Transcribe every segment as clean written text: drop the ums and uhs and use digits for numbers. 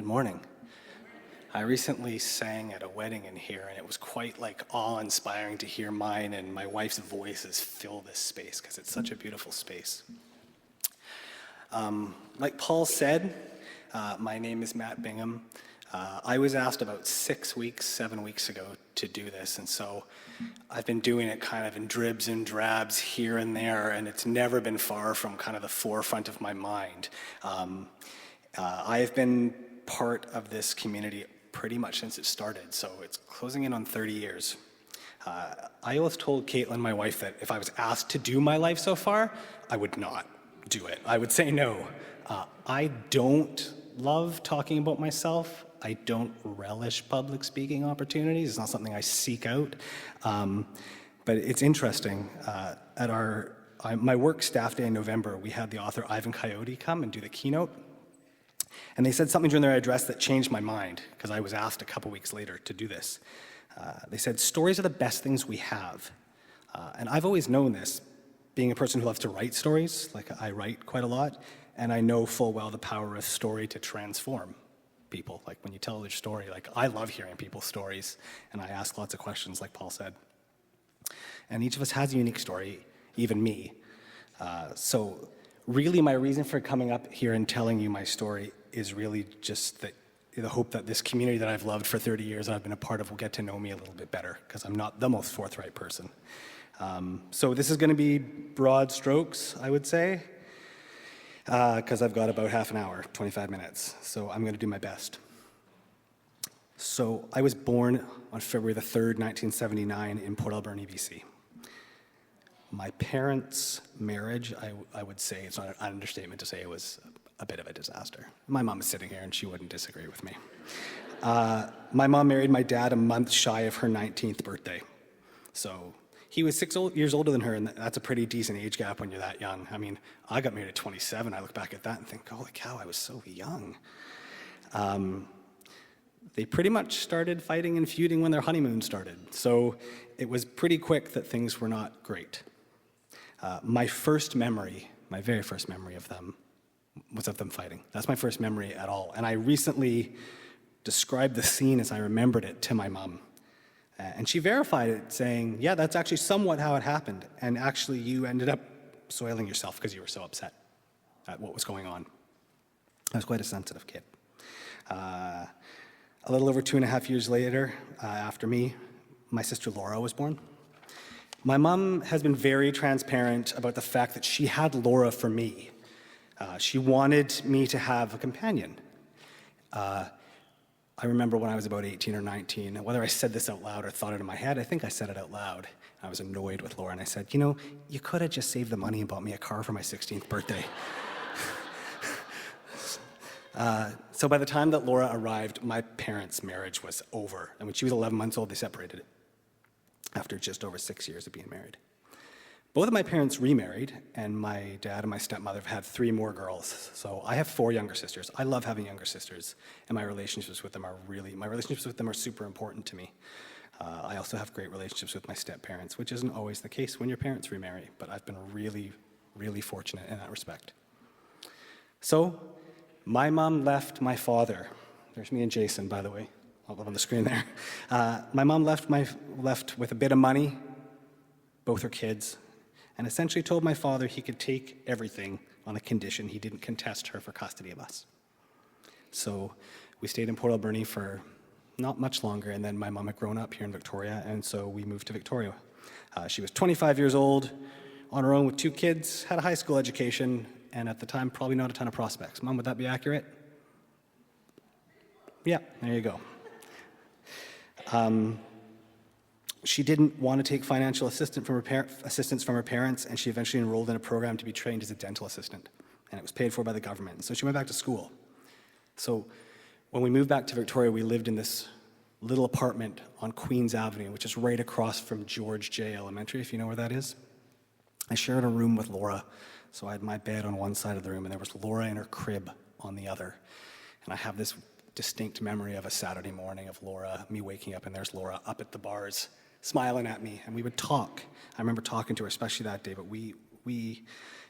Good morning. I recently sang at a wedding in here, and it was quite awe-inspiring to hear mine and my wife's voices fill this space because it's such a beautiful space. Like Paul said, my name is Matt Bingham. I was asked about 7 weeks ago to do this, and so I've been doing it kind of in dribs and drabs here and there, and it's never been far from kind of the forefront of my mind. I've been part of this community pretty much since it started, so it's closing in on 30 years. I always told Caitlin, my wife, that if I was asked to do my life so far, I would not do it. I would say no. I don't love talking about myself. I don't relish public speaking opportunities. It's not something I seek out. But it's interesting. At my work staff day in November, we had the author Ivan Coyote come and do the keynote. And they said something during their address that changed my mind, because I was asked a couple weeks later to do this. They said, stories are the best things we have. And I've always known this, being a person who loves to write stories. I write quite a lot, and I know full well the power of story to transform people. When you tell their story, I love hearing people's stories, and I ask lots of questions, like Paul said. And each of us has a unique story, even me. So really my reason for coming up here and telling you my story is really just the hope that this community that I've loved for 30 years and I've been a part of will get to know me a little bit better, because I'm not the most forthright person. So this is going to be broad strokes, I would say, because I've got about half an hour, 25 minutes. So I'm going to do my best. So I was born on February the 3rd, 1979 in Port Alberni, BC. My parents' marriage, I would say, it's not an understatement to say it was a bit of a disaster. My mom is sitting here and she wouldn't disagree with me. My mom married my dad a month shy of her 19th birthday. So he was 6 years older than her, and that's a pretty decent age gap when you're that young. I mean, I got married at 27. I look back at that and think, holy cow, I was so young. They pretty much started fighting and feuding when their honeymoon started. So it was pretty quick that things were not great. My very first memory of them was of them fighting. That's my first memory at all. And I recently described the scene as I remembered it to my mom. And she verified it, saying, yeah, that's actually somewhat how it happened. And actually, you ended up soiling yourself because you were so upset at what was going on. I was quite a sensitive kid. A little over 2.5 years later, after me, my sister Laura was born. My mom has been very transparent about the fact that she had Laura for me. She wanted me to have a companion. I remember when I was about 18 or 19, whether I said this out loud or thought it in my head, I think I said it out loud. I was annoyed with Laura, and I said, you could have just saved the money and bought me a car for my 16th birthday. So by the time that Laura arrived, my parents' marriage was over. And when she was 11 months old, they separated after just over 6 years of being married. Both of my parents remarried, and my dad and my stepmother have had 3 more girls. So I have 4 younger sisters. I love having younger sisters, and my relationships with them are super important to me. I also have great relationships with my step-parents, which isn't always the case when your parents remarry, but I've been really, really fortunate in that respect. So my mom left my father. There's me and Jason, by the way, all up on the screen there. My mom left with a bit of money, both her kids, and essentially told my father he could take everything on a condition he didn't contest her for custody of us. So we stayed in Port Alberni for not much longer, and then my mom had grown up here in Victoria, and so we moved to Victoria. She was 25 years old, on her own with 2 kids, had a high school education, and at the time, probably not a ton of prospects. Mom, would that be accurate? Yeah, there you go. She didn't want to take financial assistance from her parents, and she eventually enrolled in a program to be trained as a dental assistant, and it was paid for by the government. So she went back to school. So when we moved back to Victoria, we lived in this little apartment on Queens Avenue, which is right across from George J. Elementary, if you know where that is. I shared a room with Laura, so I had my bed on one side of the room, and there was Laura in her crib on the other. And I have this distinct memory of a Saturday morning of Laura, me waking up, and there's Laura up at the bars, smiling at me, and we would talk. I remember talking to her, especially that day, but we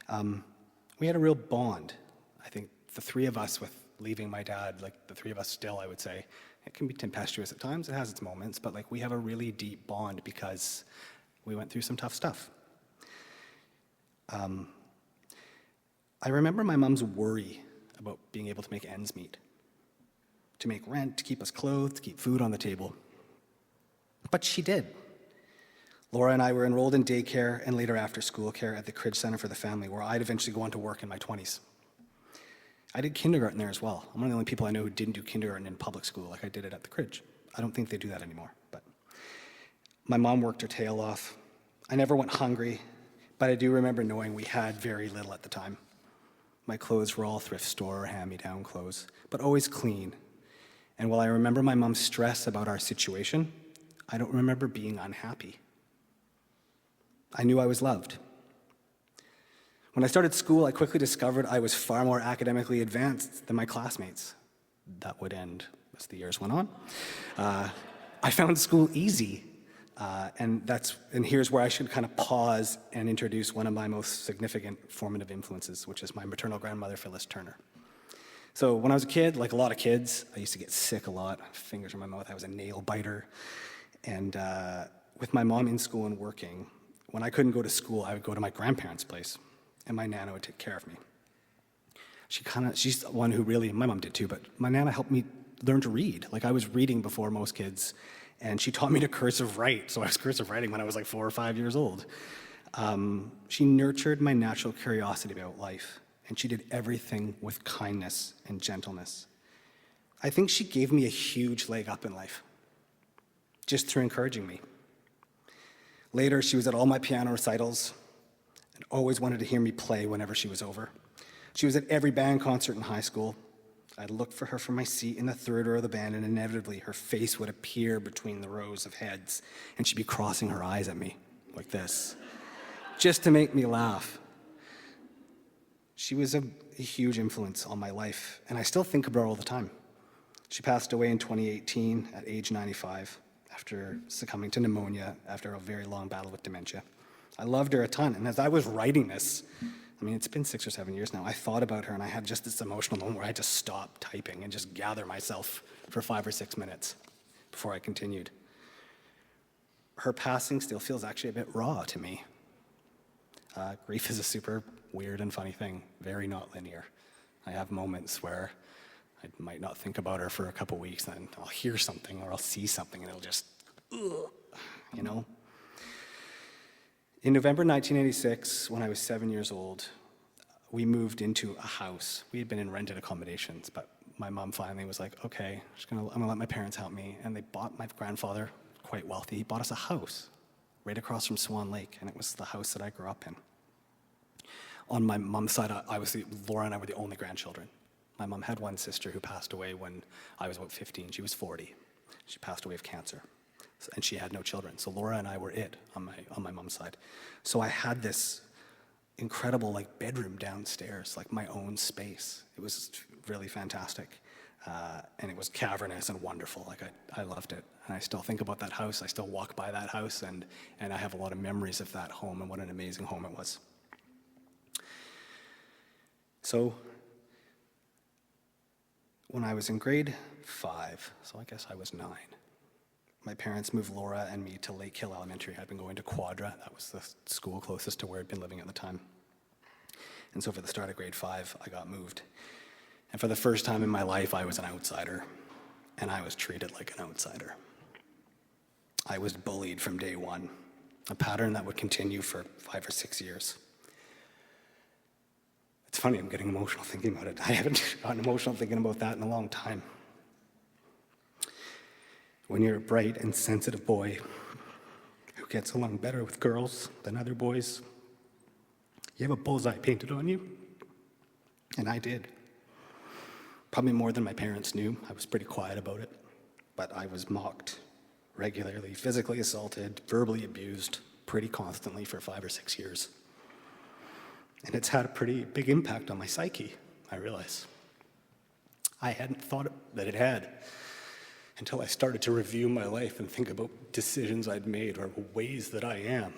had a real bond. I think the 3 of us with leaving my dad, like the three of us still, I would say. It can be tempestuous at times, it has its moments, but like we have a really deep bond because we went through some tough stuff. I remember my mom's worry about being able to make ends meet, to make rent, to keep us clothed, to keep food on the table. But she did. Laura and I were enrolled in daycare and later after school care at the Cridge Center for the Family, where I'd eventually go on to work in my 20s. I did kindergarten there as well. I'm one of the only people I know who didn't do kindergarten in public school like I did it at the Cridge. I don't think they do that anymore, but my mom worked her tail off. I never went hungry, but I do remember knowing we had very little at the time. My clothes were all thrift store or hand-me-down clothes, but always clean. And while I remember my mom's stress about our situation, I don't remember being unhappy. I knew I was loved. When I started school, I quickly discovered I was far more academically advanced than my classmates. That would end as the years went on. I found school easy, and here's where I should kind of pause and introduce one of my most significant formative influences, which is my maternal grandmother, Phyllis Turner. So when I was a kid, like a lot of kids, I used to get sick a lot, fingers in my mouth, I was a nail biter. And with my mom in school and working, when I couldn't go to school, I would go to my grandparents' place, and my Nana would take care of me. She's the one who really, my mom did too, but my Nana helped me learn to read. Like I was reading before most kids, and she taught me to cursive write, so I was cursive writing when I was like 4 or 5 years old. She nurtured my natural curiosity about life, and she did everything with kindness and gentleness. I think she gave me a huge leg up in life, just through encouraging me. Later, she was at all my piano recitals and always wanted to hear me play whenever she was over. She was at every band concert in high school. I'd look for her from my seat in the third row of the band, and inevitably her face would appear between the rows of heads, and she'd be crossing her eyes at me like this, just to make me laugh. She was a huge influence on my life, and I still think about her all the time. She passed away in 2018 at age 95. After succumbing to pneumonia after a very long battle with dementia. I loved her a ton, and as I was writing this, I mean, it's been 6 or 7 years now, I thought about her and I had just this emotional moment where I had to stop typing and just gather myself for 5 or 6 minutes before I continued. Her passing still feels actually a bit raw to me. Grief is a super weird and funny thing, very not linear. I have moments where I might not think about her for a couple weeks, and then I'll hear something or I'll see something and it'll just, you know? In November 1986, when I was 7 years old, we moved into a house. We had been in rented accommodations, but my mom finally was like, okay, I'm gonna let my parents help me. And they bought, my grandfather, quite wealthy, he bought us a house right across from Swan Lake, and it was the house that I grew up in. On my mom's side, Laura and I were the only grandchildren. My mom had one sister who passed away when I was about 15. She was 40. She passed away of cancer, and she had no children. So Laura and I were it on my mom's side. So I had this incredible like bedroom downstairs, like my own space. It was really fantastic, and it was cavernous and wonderful. Like I loved it, and I still think about that house. I still walk by that house, and I have a lot of memories of that home and what an amazing home it was. So when I was in grade 5, so I guess I was 9, my parents moved Laura and me to Lake Hill Elementary. I'd been going to Quadra. That was the school closest to where I'd been living at the time. And so for the start of grade 5, I got moved. And for the first time in my life, I was an outsider, and I was treated like an outsider. I was bullied from day one, a pattern that would continue for 5 or 6 years. It's funny, I'm getting emotional thinking about it. I haven't gotten emotional thinking about that in a long time. When you're a bright and sensitive boy who gets along better with girls than other boys, you have a bullseye painted on you, and I did. Probably more than my parents knew. I was pretty quiet about it, but I was mocked regularly, physically assaulted, verbally abused pretty constantly for 5 or 6 years. And it's had a pretty big impact on my psyche, I realize. I hadn't thought that it had until I started to review my life and think about decisions I'd made or ways that I am.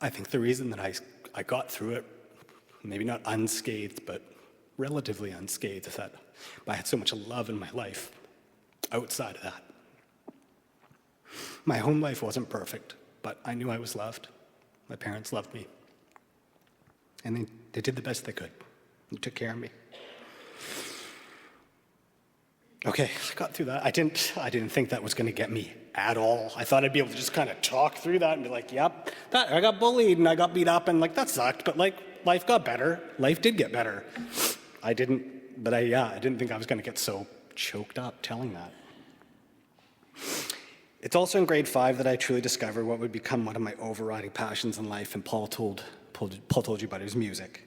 I think the reason that I got through it, maybe not unscathed, but relatively unscathed, is that I had so much love in my life outside of that. My home life wasn't perfect, but I knew I was loved. My parents loved me. And they did the best they could. They took care of me. Okay, I got through that. I didn't think that was going to get me at all. I thought I'd be able to just kind of talk through that and be like, yep, I got bullied and I got beat up and like that sucked, but like life got better. Life did get better. I didn't think I was going to get so choked up telling that. It's also in grade 5 that I truly discovered what would become one of my overriding passions in life, and Paul told you about it, was music.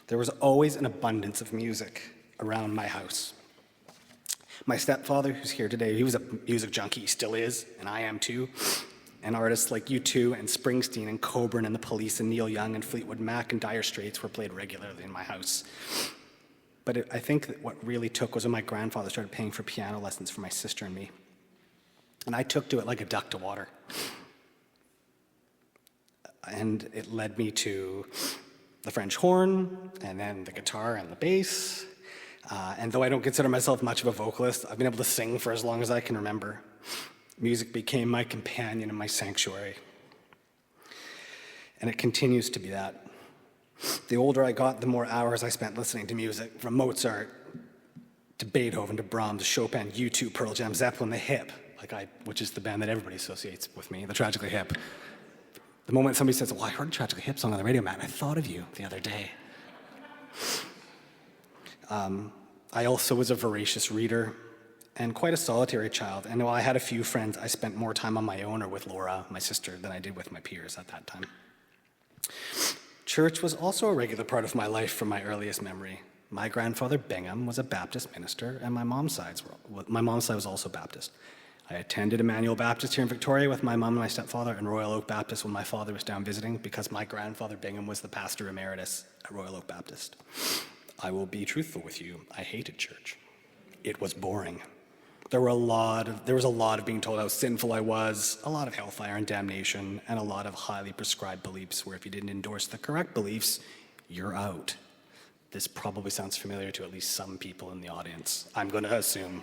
There was always an abundance of music around my house. My stepfather, who's here today, he was a music junkie, he still is, and I am too. And artists like U2 and Springsteen and Coburn and The Police and Neil Young and Fleetwood Mac and Dire Straits were played regularly in my house. But I think that what really took was when my grandfather started paying for piano lessons for my sister and me. And I took to it like a duck to water. And it led me to the French horn, and then the guitar and the bass. And though I don't consider myself much of a vocalist, I've been able to sing for as long as I can remember. Music became my companion and my sanctuary. And it continues to be that. The older I got, the more hours I spent listening to music, from Mozart to Beethoven to Brahms to Chopin, U2, Pearl Jam, Zeppelin, The Hip, which is the band that everybody associates with me, the Tragically Hip. The moment somebody says, well, I heard a Tragically Hip song on the radio, Matt, and I thought of you the other day. I also was a voracious reader and quite a solitary child. And while I had a few friends, I spent more time on my own or with Laura, my sister, than I did with my peers at that time. Church was also a regular part of my life from my earliest memory. My grandfather, Bingham, was a Baptist minister, and my mom's side was also Baptist. I attended Emmanuel Baptist here in Victoria with my mom and my stepfather, and Royal Oak Baptist when my father was down visiting, because my grandfather, Bingham, was the pastor emeritus at Royal Oak Baptist. I will be truthful with you, I hated church. It was boring. There was a lot of being told how sinful I was, a lot of hellfire and damnation, and a lot of highly prescribed beliefs where if you didn't endorse the correct beliefs, you're out. This probably sounds familiar to at least some people in the audience, I'm going to assume.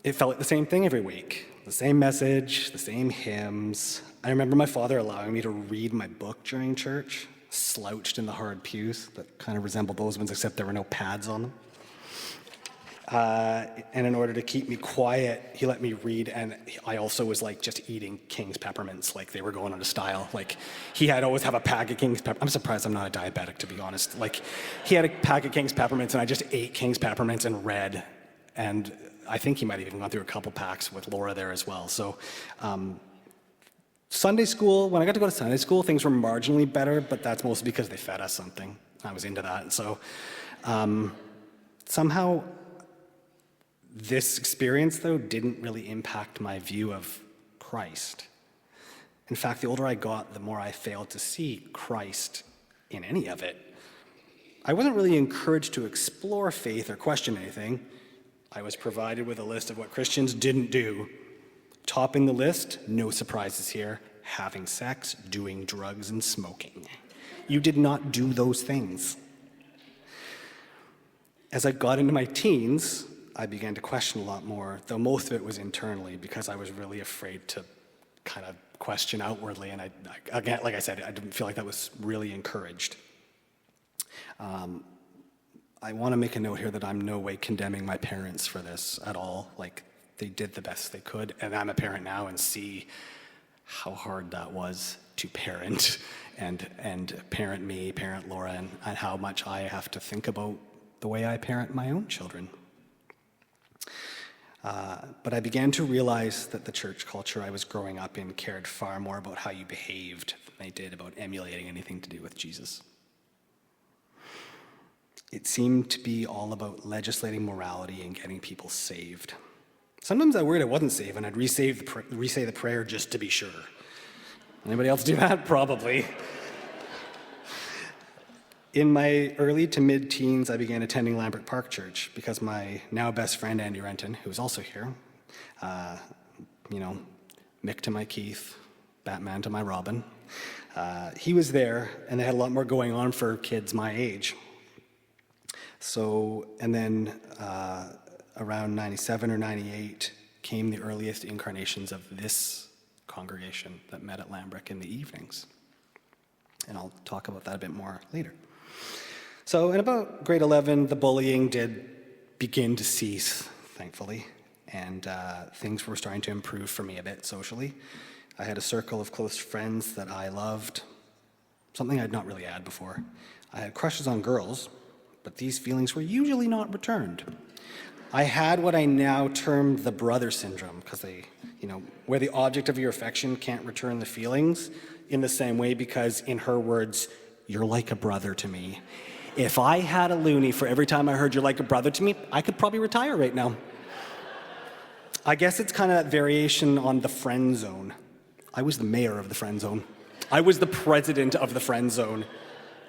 It felt like the same thing every week. The same message, the same hymns. I remember my father allowing me to read my book during church, slouched in the hard pews that kind of resembled those ones, except there were no pads on them. And in order to keep me quiet, he let me read, and I also was like just eating King's peppermints like they were going out of style. Like he had always have a pack of King's peppermints. I'm surprised I'm not a diabetic, to be honest. Like he had a pack of King's peppermints, and I just ate King's peppermints and read. And I think he might have even gone through a couple packs with Laura there as well. So Sunday school, when I got to go to Sunday school, things were marginally better, but that's mostly because they fed us something. I was into that. So somehow this experience, though, didn't really impact my view of Christ. In fact, the older I got, the more I failed to see Christ in any of it. I wasn't really encouraged to explore faith or question anything. I was provided with a list of what Christians didn't do. Topping the list, no surprises here, having sex, doing drugs, and smoking. You did not do those things. As I got into my teens, I began to question a lot more, though most of it was internally because I was really afraid to kind of question outwardly. And again, like I said, I didn't feel like that was really encouraged. I want to make a note here that I'm no way condemning my parents for this at all. Like, they did the best they could, and I'm a parent now and see how hard that was to parent and parent me, parent Laura, and how much I have to think about the way I parent my own children. But I began to realize that the church culture I was growing up in cared far more about how you behaved than they did about emulating anything to do with Jesus. It seemed to be all about legislating morality and getting people saved. Sometimes I worried I wasn't saved, and I'd re-say the prayer just to be sure. Anybody else do that? Probably. In my early to mid-teens, I began attending Lambert Park Church because my now best friend, Andy Renton, who's also here, Mick to my Keith, Batman to my Robin. He was there, and they had a lot more going on for kids my age. So, and then around 97 or 98 came the earliest incarnations of this congregation that met at Lambrick in the evenings. And I'll talk about that a bit more later. So in about grade 11, the bullying did begin to cease, thankfully, and things were starting to improve for me a bit socially. I had a circle of close friends that I loved, something I'd not really had before. I had crushes on girls, but these feelings were usually not returned. I had what I now term the brother syndrome, because where the object of your affection can't return the feelings in the same way, because in her words, you're like a brother to me. If I had a loony for every time I heard you're like a brother to me, I could probably retire right now. I guess it's kind of that variation on the friend zone. I was the mayor of the friend zone. I was the president of the friend zone.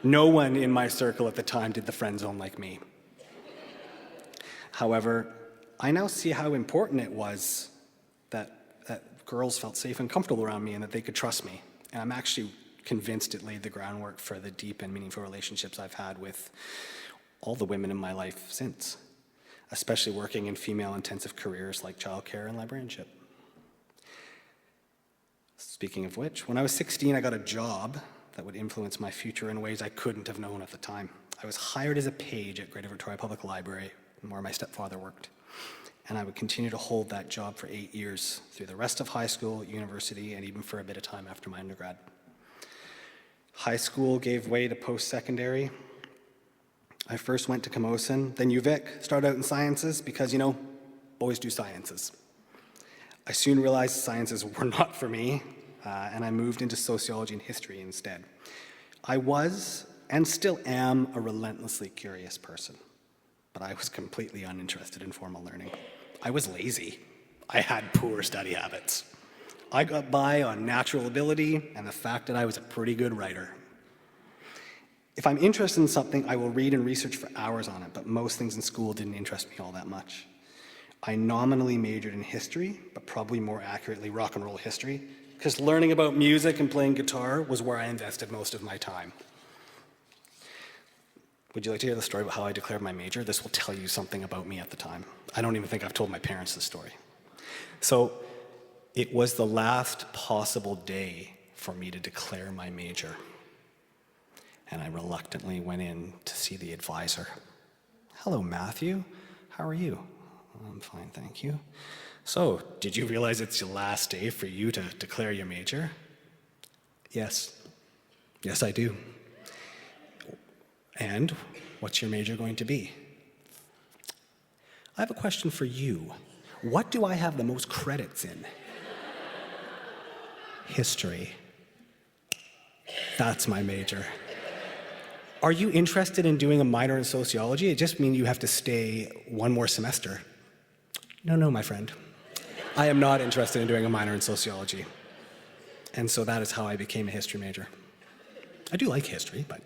No one in my circle at the time did the friend zone like me. However, I now see how important it was that girls felt safe and comfortable around me and that they could trust me. And I'm actually convinced it laid the groundwork for the deep and meaningful relationships I've had with all the women in my life since, especially working in female-intensive careers like childcare and librarianship. Speaking of which, when I was 16, I got a job that would influence my future in ways I couldn't have known at the time. I was hired as a page at Greater Victoria Public Library, where my stepfather worked. And I would continue to hold that job for 8 years, through the rest of high school, university, and even for a bit of time after my undergrad. High school gave way to post-secondary. I first went to Camosun, then UVic, started out in sciences because, boys do sciences. I soon realized sciences were not for me, and I moved into sociology and history instead. I was, and still am, a relentlessly curious person, but I was completely uninterested in formal learning. I was lazy. I had poor study habits. I got by on natural ability and the fact that I was a pretty good writer. If I'm interested in something, I will read and research for hours on it, but most things in school didn't interest me all that much. I nominally majored in history, but probably more accurately rock and roll history, because learning about music and playing guitar was where I invested most of my time. Would you like to hear the story about how I declared my major? This will tell you something about me at the time. I don't even think I've told my parents this story. So it was the last possible day for me to declare my major. And I reluctantly went in to see the advisor. Hello, Matthew. How are you? I'm fine, thank you. So, did you realize it's the last day for you to declare your major? Yes. Yes, I do. And what's your major going to be? I have a question for you. What do I have the most credits in? History. That's my major. Are you interested in doing a minor in sociology? It just means you have to stay one more semester. No, my friend. I am not interested in doing a minor in sociology. And so that is how I became a history major. I do like history, but...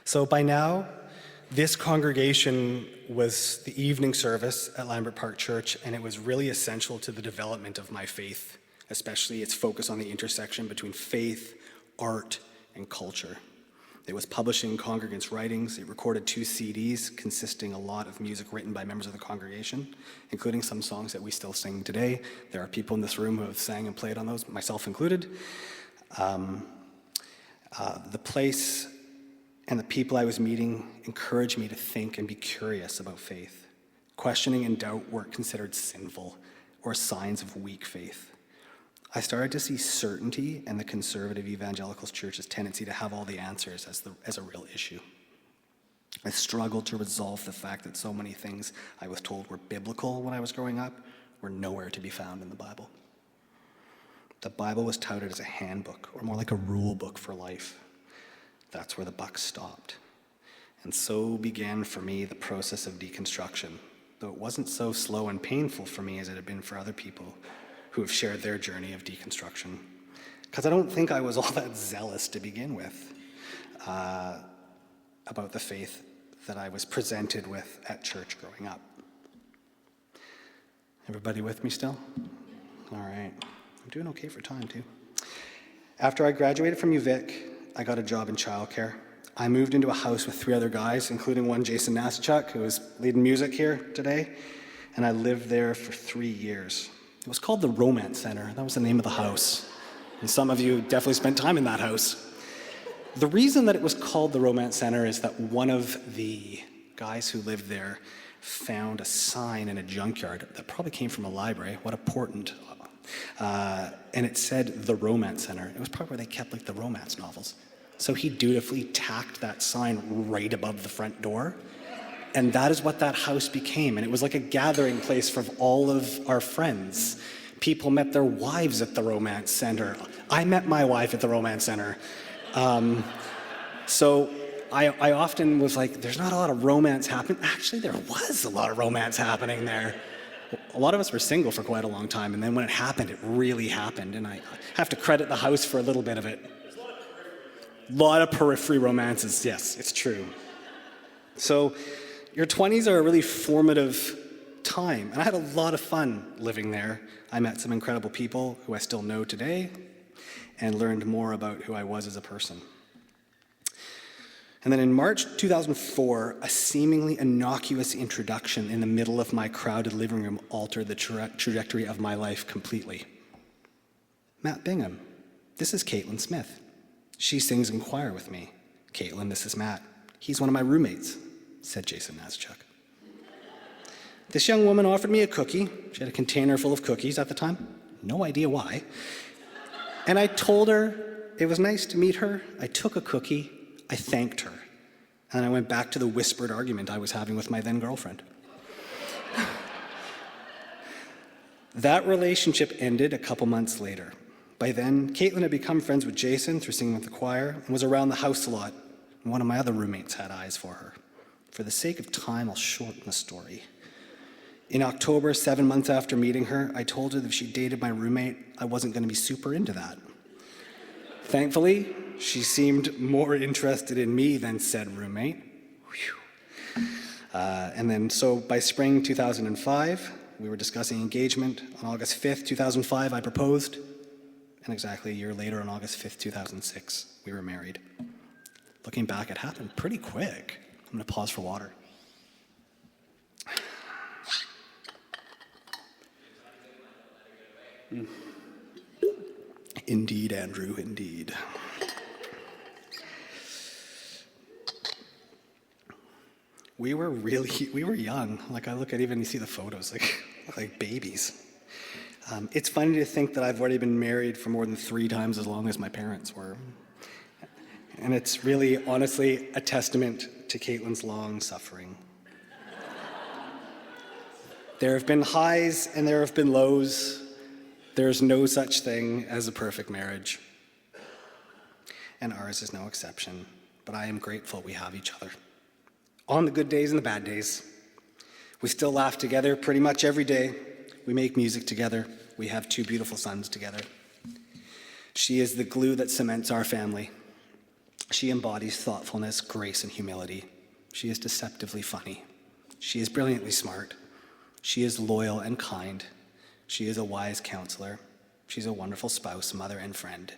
So by now, this congregation was the evening service at Lambert Park Church, and it was really essential to the development of my faith, especially its focus on the intersection between faith, art, and culture. It was publishing congregants' writings. It recorded 2 CDs consisting a lot of music written by members of the congregation, including some songs that we still sing today. There are people in this room who have sang and played on those, myself included. The place and the people I was meeting encouraged me to think and be curious about faith. Questioning and doubt weren't considered sinful or signs of weak faith. I started to see certainty and the conservative evangelical church's tendency to have all the answers as a real issue. I struggled to resolve the fact that so many things I was told were biblical when I was growing up were nowhere to be found in the Bible. The Bible was touted as a handbook, or more like a rule book for life. That's where the buck stopped. And so began for me the process of deconstruction, though it wasn't so slow and painful for me as it had been for other people who have shared their journey of deconstruction. Because I don't think I was all that zealous to begin with about the faith that I was presented with at church growing up. Everybody with me still? All right. I'm doing okay for time, too. After I graduated from UVic, I got a job in childcare. I moved into a house with 3 other guys, including one Jason Nasachuk, who is leading music here today, and I lived there for 3 years. It was called the Romance Center. That was the name of the house. And some of you definitely spent time in that house. The reason that it was called the Romance Center is that one of the guys who lived there found a sign in a junkyard that probably came from a library. What a portent. And it said the Romance Center. It was probably where they kept like the romance novels. So he dutifully tacked that sign right above the front door. And that is what that house became. And it was like a gathering place for all of our friends. People met their wives at the Romance Center. I met my wife at the Romance Center. So I often was like, there's not a lot of romance happening. Actually, there was a lot of romance happening there. A lot of us were single for quite a long time, and then when it happened, it really happened. And I have to credit the house for a little bit of it. A lot of periphery romances, yes, it's true. So your 20s are a really formative time, and I had a lot of fun living there. I met some incredible people who I still know today, and learned more about who I was as a person. And then in March 2004, a seemingly innocuous introduction in the middle of my crowded living room altered the trajectory of my life completely. Matt Bingham, this is Caitlin Smith. She sings in choir with me. Caitlin, this is Matt. He's one of my roommates, said Jason Nasachuk. This young woman offered me a cookie. She had a container full of cookies at the time. No idea why. And I told her it was nice to meet her. I took a cookie. I thanked her. And I went back to the whispered argument I was having with my then girlfriend. That relationship ended a couple months later. By then, Caitlin had become friends with Jason through singing with the choir and was around the house a lot. And one of my other roommates had eyes for her. For the sake of time, I'll shorten the story. In October, 7 months after meeting her, I told her that if she dated my roommate, I wasn't going to be super into that. Thankfully, she seemed more interested in me than said roommate. And then so by spring 2005, we were discussing engagement. On August 5th, 2005, I proposed. And exactly a year later, on August 5th, 2006, we were married. Looking back, it happened pretty quick. I'm going to pause for water. Indeed, Andrew, indeed. We were young. Like I look at even, you see the photos, like babies. It's funny to think that I've already been married for more than 3 times as long as my parents were. And it's really, honestly, a testament to Caitlin's long suffering. There have been highs and there have been lows. There's no such thing as a perfect marriage. And ours is no exception. But I am grateful we have each other. On the good days and the bad days. We still laugh together pretty much every day. We make music together. We have 2 beautiful sons together. She is the glue that cements our family. She embodies thoughtfulness, grace, and humility. She is deceptively funny. She is brilliantly smart. She is loyal and kind. She is a wise counselor. She's a wonderful spouse, mother, and friend.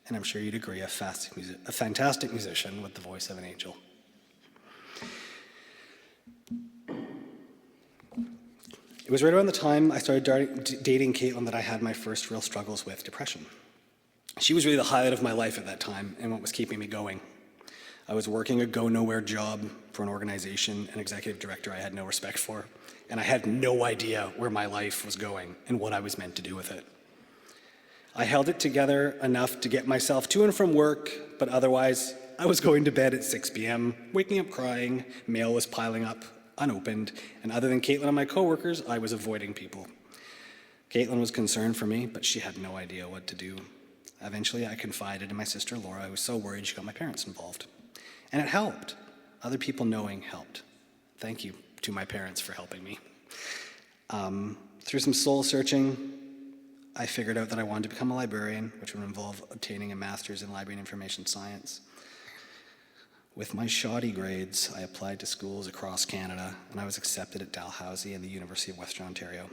And I'm sure you'd agree, a fantastic musician with the voice of an angel. It was right around the time I started dating Caitlin that I had my first real struggles with depression. She was really the highlight of my life at that time and what was keeping me going. I was working a go-nowhere job for an organization, an executive director I had no respect for, and I had no idea where my life was going and what I was meant to do with it. I held it together enough to get myself to and from work, but otherwise, I was going to bed at 6 p.m., waking up crying, mail was piling up, unopened, and other than Caitlin and my coworkers, I was avoiding people. Caitlin was concerned for me, but she had no idea what to do. Eventually, I confided in my sister Laura. I was so worried she got my parents involved. And it helped. Other people knowing helped. Thank you to my parents for helping me. Through some soul searching, I figured out that I wanted to become a librarian, which would involve obtaining a master's in library and information science. With my shoddy grades, I applied to schools across Canada, and I was accepted at Dalhousie and the University of Western Ontario.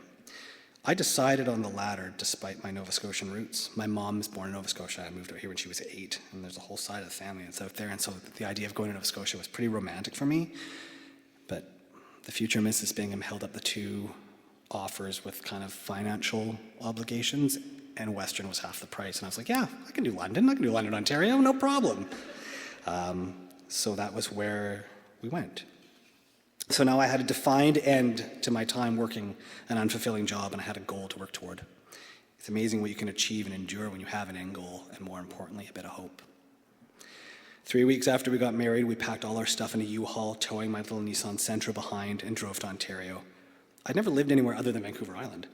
I decided on the latter despite my Nova Scotian roots. My mom was born in Nova Scotia. I moved out here when she was 8, and there's a whole side of the family that's out there, and so the idea of going to Nova Scotia was pretty romantic for me. But the future Mrs. Bingham held up the two offers with kind of financial obligations, and Western was half the price. And I was like, yeah, I can do London. I can do London, Ontario, no problem. So that was where we went. So now I had a defined end to my time working an unfulfilling job, and I had a goal to work toward. It's amazing what you can achieve and endure when you have an end goal, and more importantly, a bit of hope. 3 weeks after we got married, we packed all our stuff in a U-Haul, towing my little Nissan Sentra behind, and drove to Ontario. I'd never lived anywhere other than Vancouver Island,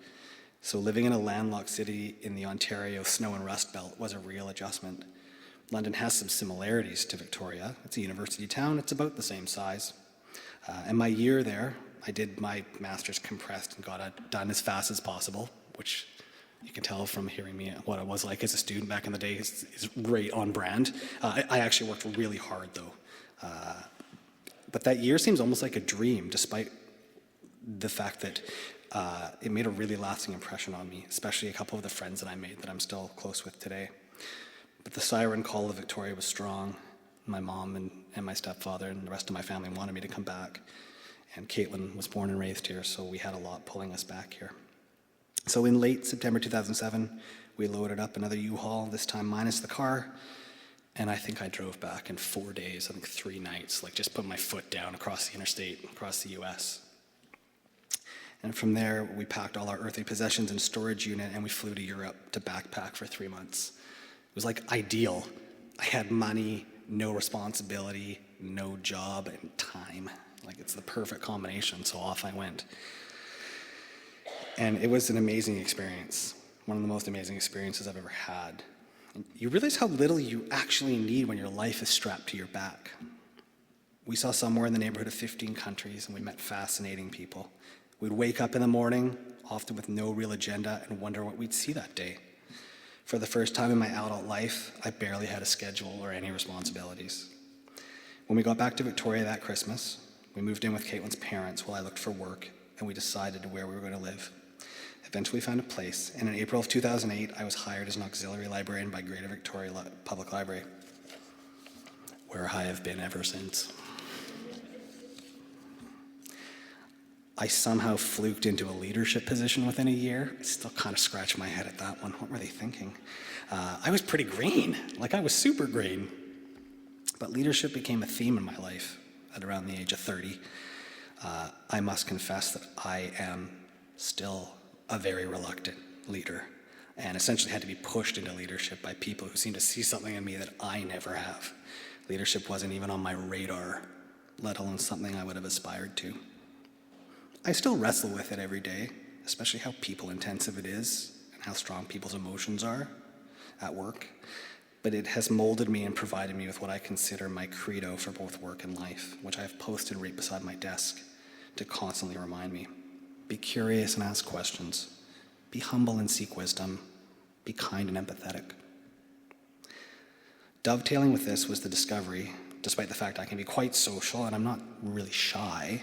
so living in a landlocked city in the Ontario snow and rust belt was a real adjustment. London has some similarities to Victoria. It's a university town. It's about the same size. And my year there, I did my master's compressed and got it done as fast as possible, which you can tell from hearing me what it was like as a student back in the day is right on brand. I actually worked really hard though. But that year seems almost like a dream, despite the fact that it made a really lasting impression on me, especially a couple of the friends that I made that I'm still close with today. But the siren call of Victoria was strong. My mom and my stepfather and the rest of my family wanted me to come back. And Caitlin was born and raised here, so we had a lot pulling us back here. So in late September 2007, we loaded up another U-Haul, this time minus the car, and I think I drove back in 4 days, I think 3 nights, like just put my foot down across the interstate, across the US. And from there, we packed all our earthly possessions in a storage unit, and we flew to Europe to backpack for 3 months. It was like ideal. I had money, no responsibility, no job, and time. Like, it's the perfect combination, so off I went. And it was an amazing experience, one of the most amazing experiences I've ever had. And you realize how little you actually need when your life is strapped to your back. We saw somewhere in the neighborhood of 15 countries, and we met fascinating people. We'd wake up in the morning, often with no real agenda, and wonder what we'd see that day. For the first time in my adult life, I barely had a schedule or any responsibilities. When we got back to Victoria that Christmas, we moved in with Caitlin's parents while I looked for work, and we decided where we were going to live. Eventually found a place, and in April of 2008, I was hired as an auxiliary librarian by Greater Victoria Public Library, where I have been ever since. I somehow fluked into a leadership position within a year. I still kind of scratch my head at that one. What were they thinking? I was pretty green, like I was super green. But leadership became a theme in my life at around the age of 30. I must confess that I am still a very reluctant leader, and essentially had to be pushed into leadership by people who seem to see something in me that I never have. Leadership wasn't even on my radar, let alone something I would have aspired to. I still wrestle with it every day, especially how people-intensive it is and how strong people's emotions are at work. But it has molded me and provided me with what I consider my credo for both work and life, which I have posted right beside my desk to constantly remind me. Be curious and ask questions. Be humble and seek wisdom. Be kind and empathetic. Dovetailing with this was the discovery, despite the fact I can be quite social and I'm not really shy,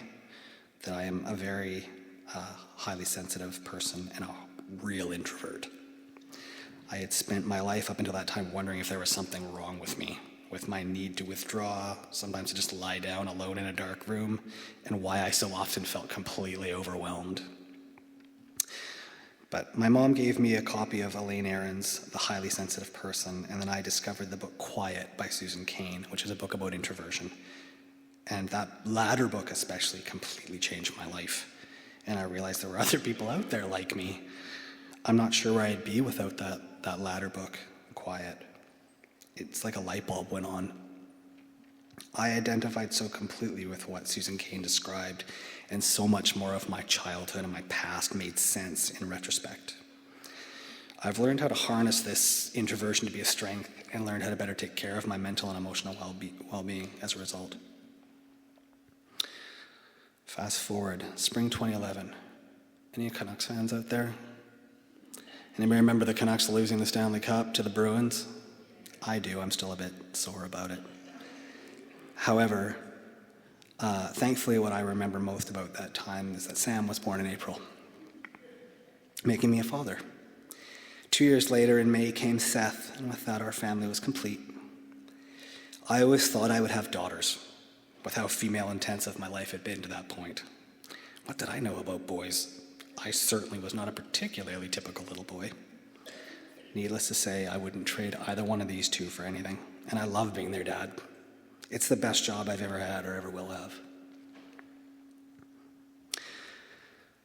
that I am a very highly sensitive person and a real introvert. I had spent my life up until that time wondering if there was something wrong with me, with my need to withdraw, sometimes to just lie down alone in a dark room, and why I so often felt completely overwhelmed. But my mom gave me a copy of Elaine Aron's The Highly Sensitive Person, and then I discovered the book Quiet by Susan Cain, which is a book about introversion. And that latter book especially completely changed my life. And I realized there were other people out there like me. I'm not sure where I'd be without that latter book, Quiet. It's like a light bulb went on. I identified so completely with what Susan Cain described, and so much more of my childhood and my past made sense in retrospect. I've learned how to harness this introversion to be a strength, and learned how to better take care of my mental and emotional well-being as a result. Fast forward, spring 2011. Any Canucks fans out there? Anybody remember the Canucks losing the Stanley Cup to the Bruins? I do. I'm still a bit sore about it. However, thankfully what I remember most about that time is that Sam was born in April. making me a father. 2 years later, in May, came Seth, and with that, our family was complete. I always thought I would have daughters, with how female-intensive my life had been to that point. What did I know about boys? I certainly was not a particularly typical little boy. Needless to say, I wouldn't trade either one of these two for anything, and I love being their dad. It's the best job I've ever had or ever will have.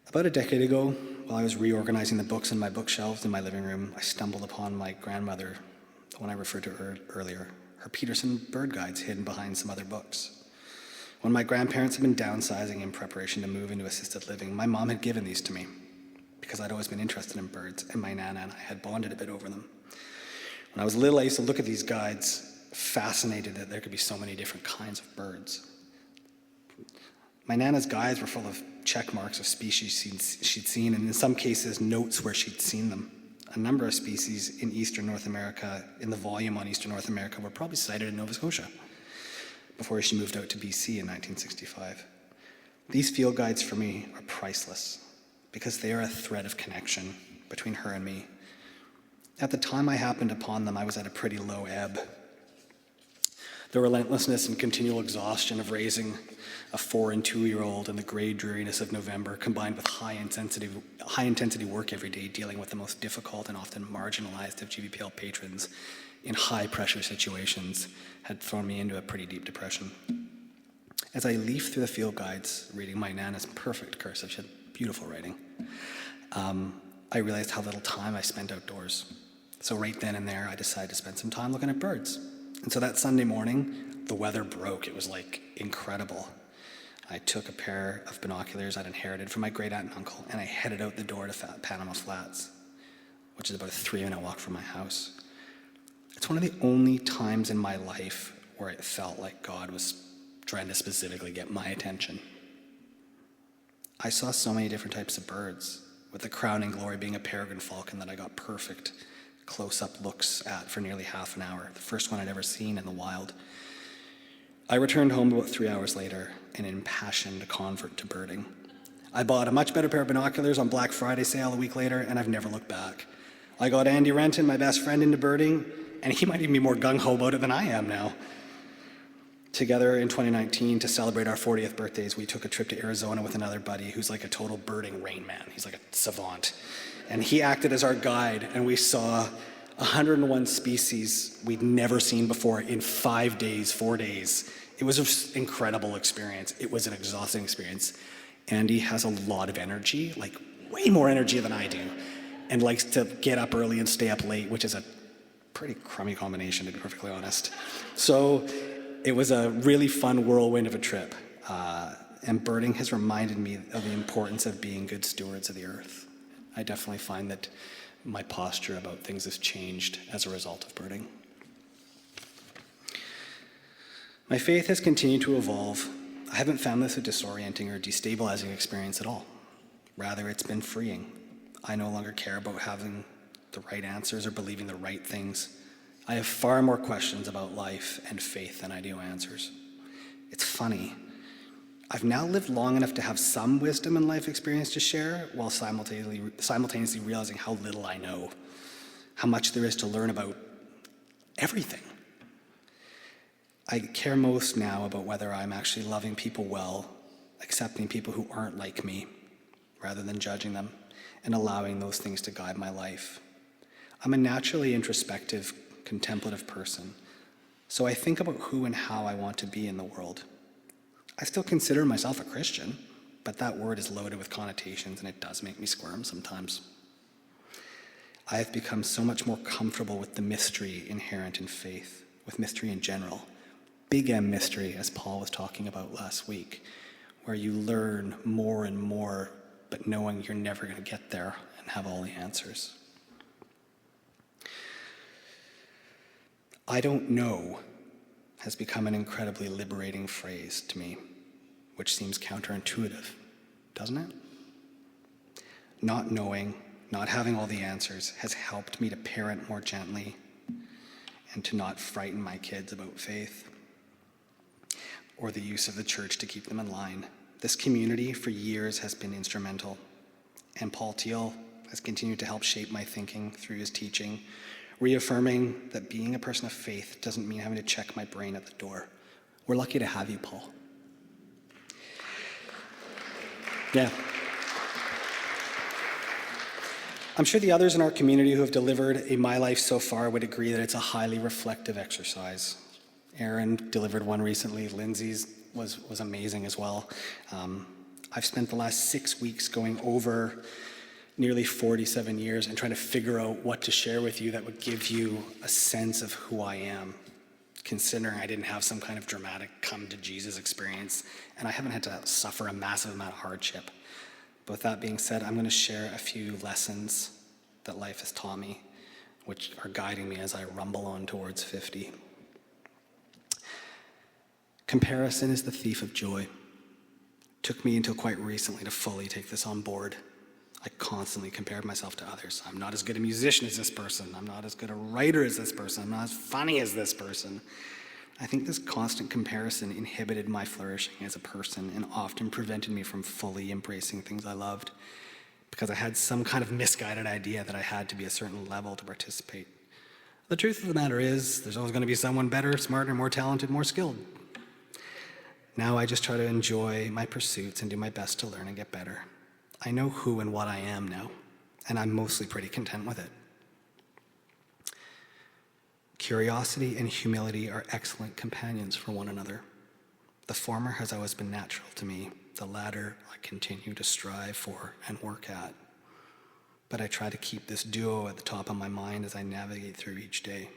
About a decade ago, while I was reorganizing the books in my bookshelves in my living room, I stumbled upon my grandmother, the one I referred to earlier, her Peterson bird guides hidden behind some other books. When my grandparents had been downsizing in preparation to move into assisted living, my mom had given these to me because I'd always been interested in birds, and my Nana and I had bonded a bit over them. When I was little, I used to look at these guides, fascinated that there could be so many different kinds of birds. My Nana's guides were full of check marks of species she'd seen, and in some cases, notes where she'd seen them. A number of species in Eastern North America, in the volume on Eastern North America, were probably sighted in Nova Scotia before she moved out to BC in 1965. These field guides for me are priceless because they are a thread of connection between her and me. At the time I happened upon them, I was at a pretty low ebb. The relentlessness and continual exhaustion of raising a 4 and 2-year-old in the gray dreariness of November, combined with high intensity work every day, dealing with the most difficult and often marginalized of GBPL patrons in high pressure situations, had thrown me into a pretty deep depression. As I leafed through the field guides, reading my Nana's perfect cursive, she had beautiful writing, I realized how little time I spent outdoors. So right then and there, I decided to spend some time looking at birds. And so that Sunday morning, the weather broke. It was like incredible. I took a pair of binoculars I'd inherited from my great aunt and uncle, and I headed out the door to Panama Flats, which is about a 3-minute walk from my house. It's one of the only times in my life where it felt like God was trying to specifically get my attention. I saw so many different types of birds, with the crowning glory being a peregrine falcon that I got perfect close-up looks at for nearly half an hour, the first one I'd ever seen in the wild. I returned home about 3 hours later, an impassioned convert to birding. I bought a much better pair of binoculars on Black Friday sale a week later, and I've never looked back. I got Andy Renton, my best friend, into birding, and he might even be more gung-ho about it than I am now. Together in 2019, to celebrate our 40th birthdays, we took a trip to Arizona with another buddy who's like a total birding Rain Man. He's like a savant. And he acted as our guide, and we saw 101 species we'd never seen before in 5 days, 4 days. It was an incredible experience. It was an exhausting experience. Andy has a lot of energy, like way more energy than I do, and likes to get up early and stay up late, which is a pretty crummy combination, to be perfectly honest. So it was a really fun whirlwind of a trip, and birding has reminded me of the importance of being good stewards of the earth. I definitely find that my posture about things has changed as a result of birding. My faith has continued to evolve. I haven't found this a disorienting or destabilizing experience at all. Rather, it's been freeing. I no longer care about having the right answers or believing the right things. I have far more questions about life and faith than I do answers. It's funny. I've now lived long enough to have some wisdom and life experience to share, while simultaneously realizing how little I know, how much there is to learn about everything. I care most now about whether I'm actually loving people well, accepting people who aren't like me, rather than judging them, and allowing those things to guide my life. I'm a naturally introspective, contemplative person, so I think about who and how I want to be in the world. I still consider myself a Christian, but that word is loaded with connotations, and it does make me squirm sometimes. I have become so much more comfortable with the mystery inherent in faith, with mystery in general. Big M mystery, as Paul was talking about last week, where you learn more and more, but knowing you're never going to get there and have all the answers. I don't know has become an incredibly liberating phrase to me, which seems counterintuitive, doesn't it? Not knowing, not having all the answers has helped me to parent more gently and to not frighten my kids about faith or the use of the church to keep them in line. This community for years has been instrumental. And Paul Teal, has continued to help shape my thinking through his teaching, reaffirming that being a person of faith doesn't mean having to check my brain at the door. We're lucky to have you, Paul. Yeah. I'm sure the others in our community who have delivered a My Life so far would agree that it's a highly reflective exercise. Aaron delivered one recently. Lindsay's was amazing as well. I've spent the last 6 weeks going over nearly 47 years and trying to figure out what to share with you that would give you a sense of who I am, considering I didn't have some kind of dramatic come to Jesus experience, and I haven't had to suffer a massive amount of hardship. But with that being said, I'm going to share a few lessons that life has taught me, which are guiding me as I rumble on towards 50. Comparison is the thief of joy. It took me until quite recently to fully take this on board. I constantly compared myself to others. I'm not as good a musician as this person. I'm not as good a writer as this person. I'm not as funny as this person. I think this constant comparison inhibited my flourishing as a person and often prevented me from fully embracing things I loved because I had some kind of misguided idea that I had to be a certain level to participate. The truth of the matter is, there's always going to be someone better, smarter, more talented, more skilled. Now I just try to enjoy my pursuits and do my best to learn and get better. I know who and what I am now, and I'm mostly pretty content with it. Curiosity and humility are excellent companions for one another. The former has always been natural to me. The latter I continue to strive for and work at. But I try to keep this duo at the top of my mind as I navigate through each day.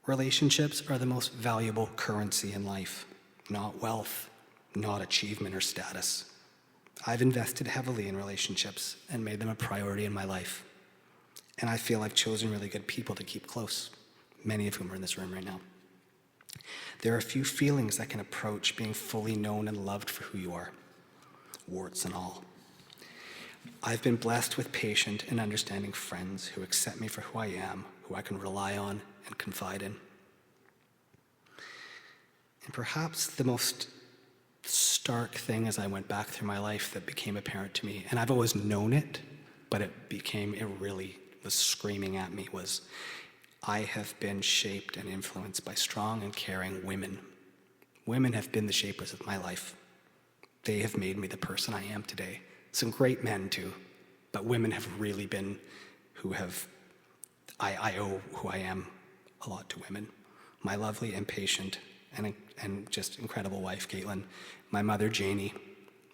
Relationships are the most valuable currency in life, not wealth, not achievement or status. I've invested heavily in relationships and made them a priority in my life. And I feel I've chosen really good people to keep close, many of whom are in this room right now. There are few feelings that can approach being fully known and loved for who you are, warts and all. I've been blessed with patient and understanding friends who accept me for who I am, who I can rely on and confide in. And perhaps the most stark thing as I went back through my life that became apparent to me, and I've always known it, but it really was screaming at me, was I have been shaped and influenced by strong and caring women. Women have been the shapers of my life. They have made me the person I am today. Some great men too, but women have really been I owe who I am a lot to women. My lovely and patient and just incredible wife, Caitlin, my mother, Janie,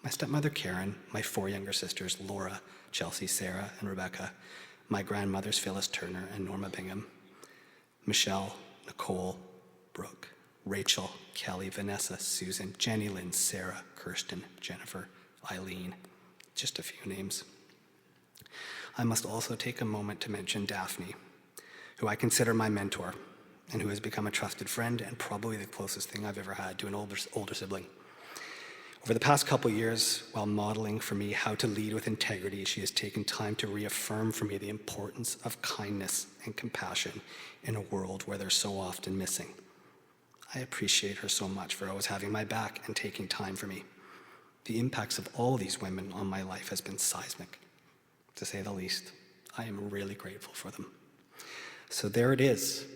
my stepmother, Karen, my 4 younger sisters, Laura, Chelsea, Sarah, and Rebecca, my grandmothers, Phyllis Turner and Norma Bingham, Michelle, Nicole, Brooke, Rachel, Kelly, Vanessa, Susan, Jenny Lynn, Sarah, Kirsten, Jennifer, Eileen, just a few names. I must also take a moment to mention Daphne, who I consider my mentor and who has become a trusted friend and probably the closest thing I've ever had to an older sibling. Over the past couple years, while modeling for me how to lead with integrity, she has taken time to reaffirm for me the importance of kindness and compassion in a world where they're so often missing. I appreciate her so much for always having my back and taking time for me. The impacts of all these women on my life has been seismic, to say the least. I am really grateful for them. So there it is.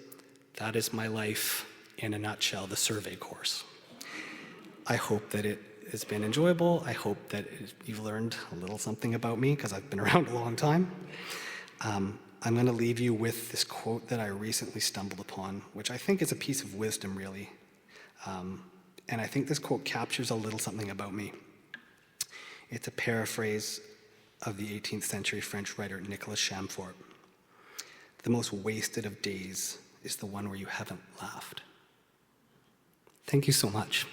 That is my life in a nutshell, the survey course. I hope that it has been enjoyable. I hope that you've learned a little something about me because I've been around a long time. I'm going to leave you with this quote that I recently stumbled upon, which I think is a piece of wisdom, really. And I think this quote captures a little something about me. It's a paraphrase of the 18th century French writer Nicolas Chamfort. The most wasted of days is the one where you haven't laughed. Thank you so much.